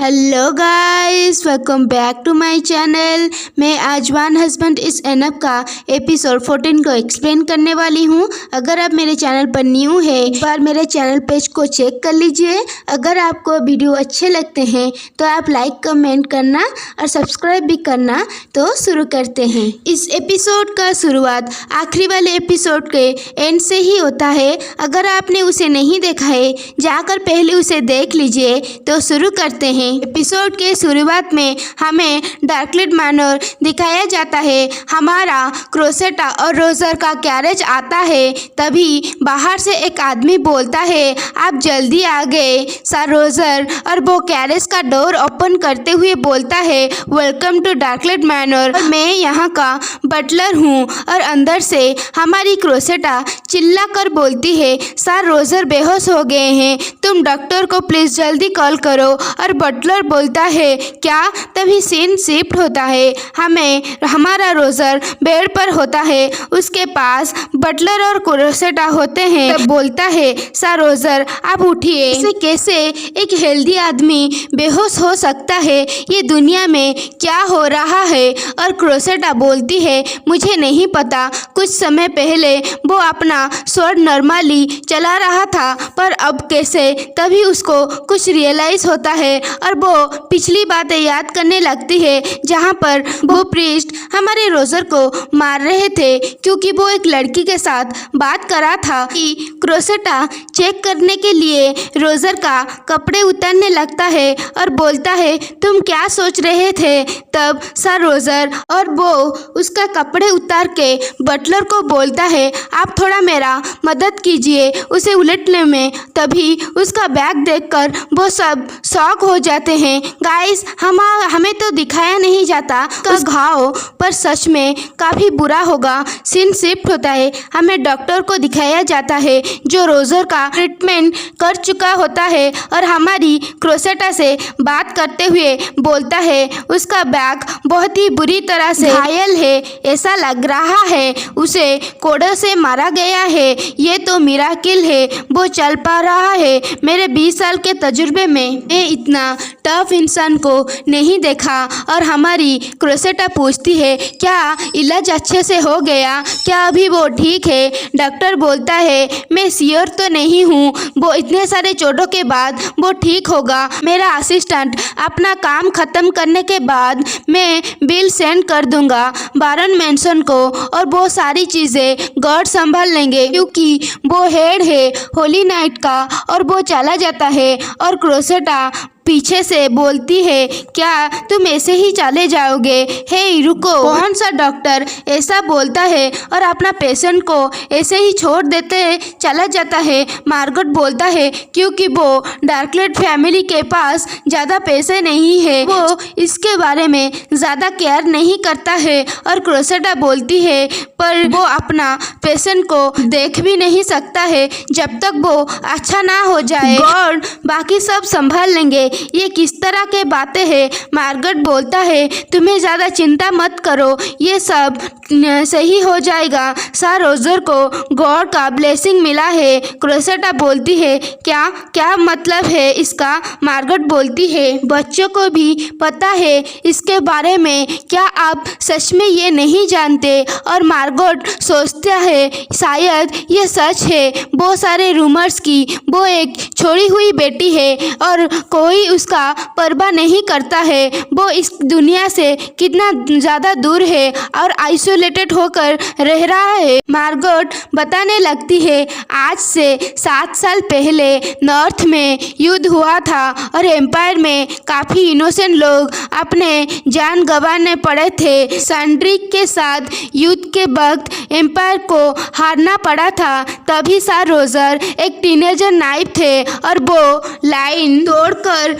Hello guys, welcome back to my channel. मैं आज one husband is enough का episode 14 को एक्सप्लेन करने वाली हूँ। अगर आप मेरे चैनल पर न्यू है, एक बार मेरे चैनल पेज को चेक कर लीजिए। अगर आपको वीडियो अच्छे लगते हैं तो आप लाइक कमेंट करना और सब्सक्राइब भी करना। तो शुरू करते हैं। इस एपिसोड का शुरुआत आखिरी वाले एपिसोड के एंड से ही होता है। अगर आपने उसे नहीं देखा है, जाकर पहले उसे देख लीजिए। तो शुरू करते हैं। एपिसोड के शुरुआत में हमें डार्कलेट मैनर दिखाया जाता है। हमारा क्रोसेटा और रोजर का कैरेज आता है। तभी बाहर से एक आदमी बोलता है, आप जल्दी आ गए सर रोजर। और वो कैरेज का डोर ओपन करते हुए बोलता है, वेलकम टू डार्कलेट मैनर। मैं यहाँ का बटलर हूँ। और अंदर से हमारी क्रोसेटा चिल्ला कर बोलती है, सर रोजर बेहोश हो गए हैं, तुम डॉक्टर को प्लीज जल्दी कॉल करो। और बटलर बोलता है, क्या? तभी सीन शिफ्ट होता है। हमारा रोजर बेड पर होता है। उसके पास बटलर और क्रोसेटा होते हैं। तब बोलता है, सर रोजर आप उठिए। ऐसे कैसे एक हेल्दी आदमी बेहोश हो सकता है? ये दुनिया में क्या हो रहा है? और क्रोसेटा बोलती है, मुझे नहीं पता। कुछ समय पहले वो अपना स्वord नॉर्मली चला रहा था, पर अब कैसे? तभी उसको कुछ रियलाइज होता है और वो पिछली बातें याद करने लगती है, जहाँ पर वो प्रीस्ट हमारे रोजर को मार रहे थे क्योंकि वो एक लड़की के साथ बात करा था। कि क्रोसेटा चेक करने के लिए रोजर का कपड़े उतारने लगता है और बोलता है, तुम क्या सोच रहे थे? तब सर रोजर और वो उसका कपड़े उतार के बटलर को बोलता है, आप थोड़ा मेरा मदद कीजिए उसे उलटने में। तभी उसका बैग देखकर वो सब शॉक हो जाते हैं। गाइस, हमें तो दिखाया नहीं जाता का घाव, पर सच में काफ़ी बुरा होगा। सीन शिफ्ट होता है। हमें डॉक्टर को दिखाया जाता है जो रोजर का ट्रीटमेंट कर चुका होता है और हमारी क्रोसेटा से बात करते हुए बोलता है, उसका बैग बहुत ही बुरी तरह से घायल है। ऐसा लग रहा है उसे कोड़े से मारा गया है। ये तो मिराकिल है, वो चल पा रहा है। मेरे 20 साल के तजुर्बे में मैं इतना टफ इंसान को नहीं देखा। और हमारी क्रोसेटा पूछती है, क्या इलाज अच्छे से हो गया? क्या अभी वो ठीक है? डॉक्टर बोलता है, मैं श्योर तो नहीं हूँ, वो इतने सारे चोटों के बाद वो ठीक होगा। मेरा असिस्टेंट अपना काम खत्म करने के बाद मैं बिल सेंड कर दूंगा बारन मैंसन को, और वो सारी चीज़ें गॉड संभाल लेंगे क्योंकि वो हेड है होली नाइट का। और वो चला जाता है और क्रोसेटा पीछे से बोलती है, क्या तुम ऐसे ही चले जाओगे? हे रुको, कौन सा डॉक्टर ऐसा बोलता है और अपना पेशेंट को ऐसे ही छोड़ देते चला जाता है? मार्गरेट बोलता है, क्योंकि वो डार्कलेट फैमिली के पास ज़्यादा पैसे नहीं है, वो इसके बारे में ज़्यादा केयर नहीं करता है। और क्रोसेटा बोलती है, पर वो अपना पेशेंट को देख भी नहीं सकता है जब तक वो अच्छा ना हो जाए। गॉड बाकी सब संभाल लेंगे। ये किस तरह के बातें हैं? मार्गरेट बोलता है, तुम्हें ज़्यादा चिंता मत करो, ये सब सही हो जाएगा। सर रोजर को गॉड का ब्लेसिंग मिला है। क्रोसेटा बोलती है, क्या क्या मतलब है इसका? मार्गरेट बोलती है, बच्चों को भी पता है इसके बारे में, क्या आप सच में ये नहीं जानते? और मार्गरेट सोचता है, शायद ये सच है। बहुत सारे रूमर्स की वो एक छोड़ी हुई बेटी है और कोई उसका परवाह नहीं करता है। वो इस दुनिया से कितना ज़्यादा दूर है और आइसोलेटेड होकर रह रहा है। मार्गरेट बताने लगती है, आज से 7 साल पहले नॉर्थ में युद्ध हुआ था और एम्पायर में काफ़ी इनोसेंट लोग अपने जान गंवाने पड़े थे। सैंड्रिक के साथ युद्ध के वक्त एम्पायर को हारना पड़ा था। तभी सर रोजर एक टीनेजर नाइफ थे और वो लाइन तोड़कर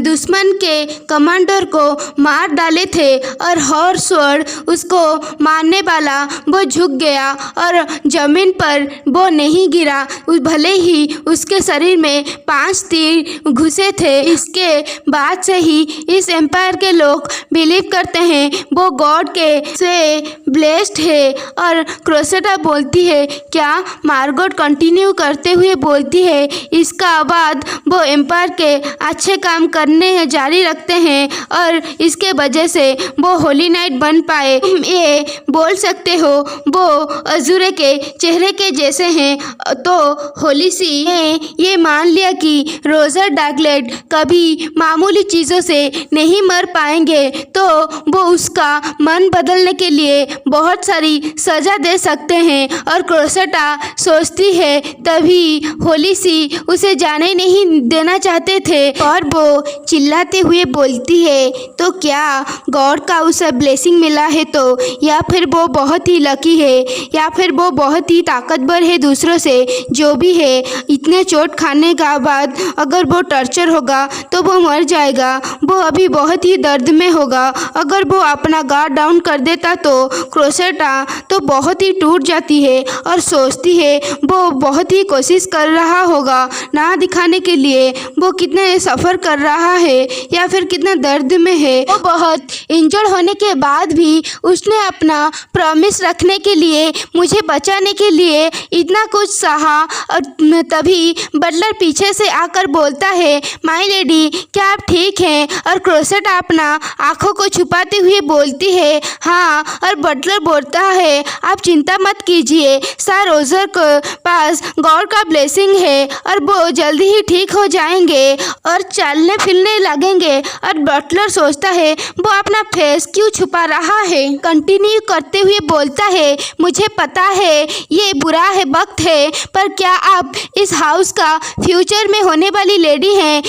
दुश्मन के कमांडर को मार डाले थे। और हॉर्सवर्ड उसको मारने वाला वो झुक गया और जमीन पर वो नहीं गिरा, भले ही उसके शरीर में 5 तीर घुसे थे। इसके बाद से ही इस एम्पायर के लोग बिलीव करते हैं वो गॉड के से ब्लेस्ड है। और क्रोसेटा बोलती है, क्या? मार्गरेट कंटिन्यू करते हुए बोलती है, इसका बाद वो एम्पायर के अच्छे काम काम करने जारी रखते हैं और इसके वजह से वो होली नाइट बन पाए। तुम ये बोल सकते हो वो अजूरे के चेहरे के जैसे हैं। तो होलिसी ने ये मान लिया कि रोजर डार्कलेट कभी मामूली चीज़ों से नहीं मर पाएंगे, तो वो उसका मन बदलने के लिए बहुत सारी सज़ा दे सकते हैं। और क्रोसेटा सोचती है तभी होलिसी उसे जाने नहीं देना चाहते थे और वो चिल्लाते हुए बोलती है, तो क्या गॉड का उसे ब्लेसिंग मिला है तो, या फिर वो बहुत ही लकी है, या फिर वो बहुत ही ताकतवर है दूसरों से। जो भी है, इतने चोट खाने का बाद अगर वो टॉर्चर होगा तो वो मर जाएगा। वो अभी बहुत ही दर्द में होगा। अगर वो अपना गार्ड डाउन कर देता तो क्रोसेटा तो बहुत ही टूट जाती है और सोचती है वो बहुत ही कोशिश कर रहा होगा ना दिखाने के लिए वो कितने सफ़र कर रहा है या फिर कितना दर्द में है। वो बहुत इंजर्ड होने के बाद भी उसने अपना प्रॉमिस रखने के लिए, मुझे बचाने के लिए इतना कुछ सहा। और तभी बटलर पीछे से आकर बोलता है, माय लेडी क्या आप ठीक हैं? और क्रोसेटा अपना आंखों को छुपाते हुए बोलती है, हाँ। और बटलर बोलता है, आप चिंता मत कीजिए, सर रोजर के पास गॉड का ब्लेसिंग है और वो जल्दी ही ठीक हो जाएंगे और चलने फिरने लगेंगे। और बटलर सोचता है वो अपना फेस क्यों छुपा रहा है। कंटिन्यू करते हुए बोलता है, मुझे पता है ये बुरा है वक्त है, पर क्या आप इस हाउस का फ्यूचर में होने वाली लेडी हैं।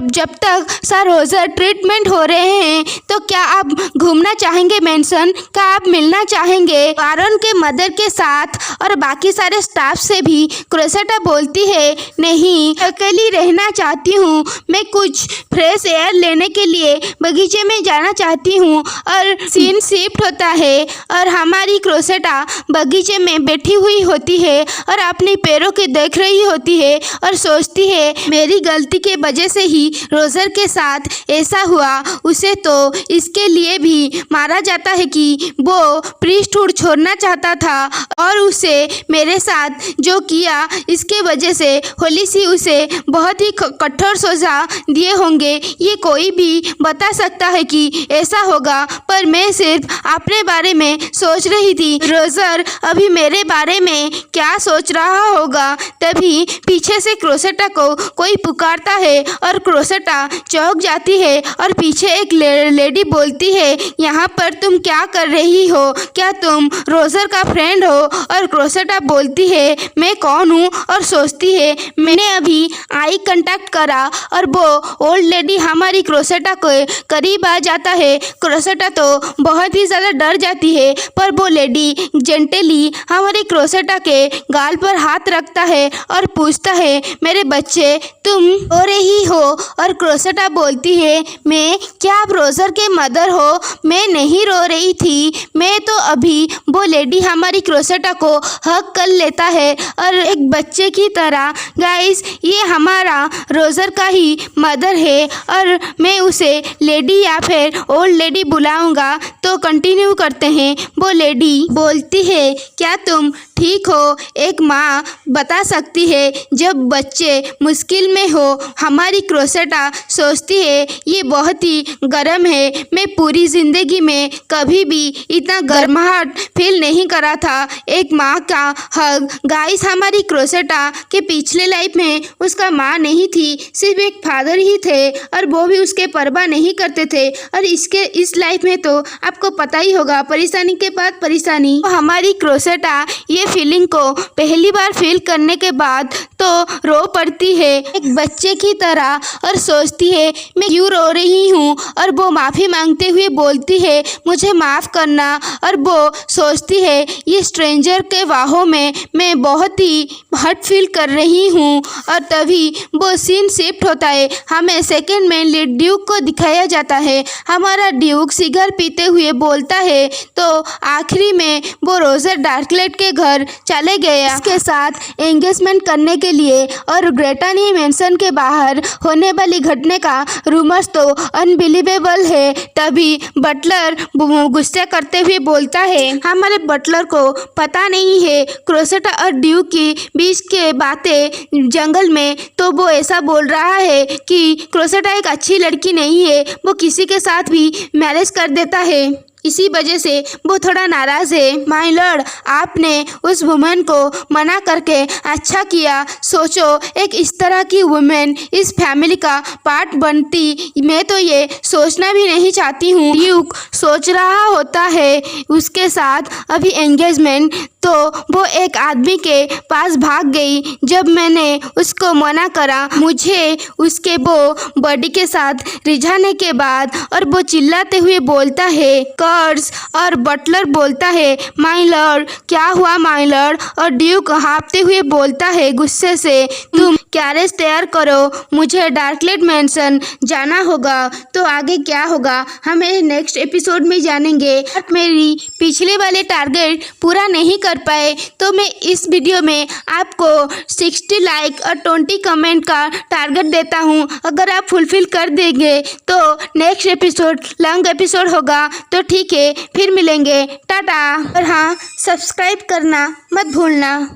जब तक सर रोजर ट्रीटमेंट हो रहे हैं तो क्या आप घूमना चाहेंगे मैंसन? क्या आप मिलना चाहेंगे वारन के मदर के साथ और बाकी सारे स्टाफ से भी? क्रोसेटा बोलती है, नहीं, अकेली रहना चाहती हूँ। मैं कुछ फ्रेश एयर लेने के लिए बगीचे में जाना चाहती हूँ। और सीन शिफ्ट होता है और हमारी क्रोसेटा बगीचे में बैठी हुई होती है और अपने पैरों के देख रही होती है और सोचती है मेरी गलती के वजह से ही रोजर के साथ ऐसा हुआ। उसे तो इसके लिए भी मारा जाता है कि वो प्रीस्टहुड छोड़ना चाहता था और उसे मेरे साथ जो किया इसके वजह से होलिसी उसे बहुत ही कठोर सजा दिए होंगे। ये कोई भी बता सकता है कि ऐसा होगा, पर मैं सिर्फ अपने बारे में सोच रही थी। रोजर अभी मेरे बारे में क्या सोच रहा होगा। तभी पीछे से क्रोसेटा को कोई पुकारता है और क्रोसेटा चौंक जाती है और पीछे एक लेडी बोलती है, यहाँ पर तुम क्या कर रही हो? क्या तुम रोजर का फ्रेंड हो? और क्रोसेटा बोलती है, मैं कौन हूँ? और सोचती है मैंने अभी आई कांटेक्ट करा और वो ओल्ड लेडी हमारी क्रोसेटा के करीब आ जाता है। क्रोसेटा तो बहुत ही ज़्यादा डर जाती है, पर वो लेडी जेंटली हमारी क्रोसेटा के गाल पर हाथ रखता है और पूछता है, मेरे बच्चे तुम रो रही हो? और क्रोसेटा बोलती है, मैं? क्या आप रोजर के मदर हो? मैं नहीं रो रही थी, मैं तो अभी। वो लेडी हमारी क्रोसेटा को हक कर लेता है और एक बच्चे की तरह, गाइस ये हमारा रोजर का ही मदर है और मैं उसे लेडी या फिर ओल्ड लेडी बुलाऊंगा। तो कंटिन्यू करते हैं। वो लेडी बोलती है, क्या तुम ठीक हो? एक माँ बता सकती है जब बच्चे मुश्किल में हो। हमारी क्रोसेटा सोचती है ये बहुत ही गर्म है, मैं पूरी ज़िंदगी में कभी भी इतना गर्माहट फील नहीं करा था। एक माँ का हग। गाइस हमारी क्रोसेटा के पिछले लाइफ में उसका माँ नहीं थी, सिर्फ एक फादर ही थे और वो भी उसके परवाह नहीं करते थे। और इस लाइफ में तो आपको पता ही होगा, परेशानी के बाद परेशानी। तो हमारी क्रोसेटा ये फीलिंग को पहली बार फील करने के बाद तो रो पड़ती है एक बच्चे की तरह और सोचती है मैं क्यों रो रही हूँ। और वो माफ़ी मांगते हुए बोलती है, मुझे माफ़ करना। और वो सोचती है ये स्ट्रेंजर के बाहों में मैं बहुत ही हर्ट फील कर रही हूँ। और तभी वो सीन शिफ्ट होता है। हमें सेकेंड मेन लीड ड्यूक को दिखाया जाता है। हमारा ड्यूक सिगार पीते हुए बोलता है। तो आखिरी में वो रोजर डार्कलेट के घर कर चले गए। इसके साथ एंगेजमेंट करने के लिए और ग्रेटानी मैंसन के बाहर होने वाली घटने का रूमर्स तो अनबिलीवेबल है। तभी बटलर गुस्से करते हुए बोलता है, हमारे बटलर को पता नहीं है क्रोसेटा और ड्यूक की बीच के बातें जंगल में, तो वो ऐसा बोल रहा है कि क्रोसेटा एक अच्छी लड़की नहीं है, वो किसी के साथ भी मैरिज कर देता है, इसी वजह से वो थोड़ा नाराज़ है। माय लॉर्ड, आपने उस वुमेन को मना करके अच्छा किया। सोचो, एक इस तरह की वुमेन इस फैमिली का पार्ट बनती, मैं तो ये सोचना भी नहीं चाहती हूँ। ड्यूक सोच रहा होता है उसके साथ अभी एंगेजमेंट, तो वो एक आदमी के पास भाग गई। जब मैंने उसको मना करा, मुझे उसके वो बॉडी के साथ रिझाने के बाद, और वो चिल्लाते हुए बोलता है कर्स, और बटलर बोलता है माय लॉर्ड, क्या हुआ माय लॉर्ड, और ड्यूक हाँफते हुए बोलता है गुस्से से, तुम कैरेज तैयार करो, मुझे डार्कलेट मैंसन जाना होगा। तो आगे क्या होगा हमें नेक्स्ट एपिसोड में जानेंगे। मेरी पिछले वाले टारगेट पूरा नहीं कर पाए तो मैं इस वीडियो में आपको 60 लाइक और 20 कमेंट का टारगेट देता हूं। अगर आप फुलफिल कर देंगे तो नेक्स्ट एपिसोड लॉन्ग एपिसोड होगा। तो ठीक है, फिर मिलेंगे, टाटा। और हाँ, सब्सक्राइब करना मत भूलना।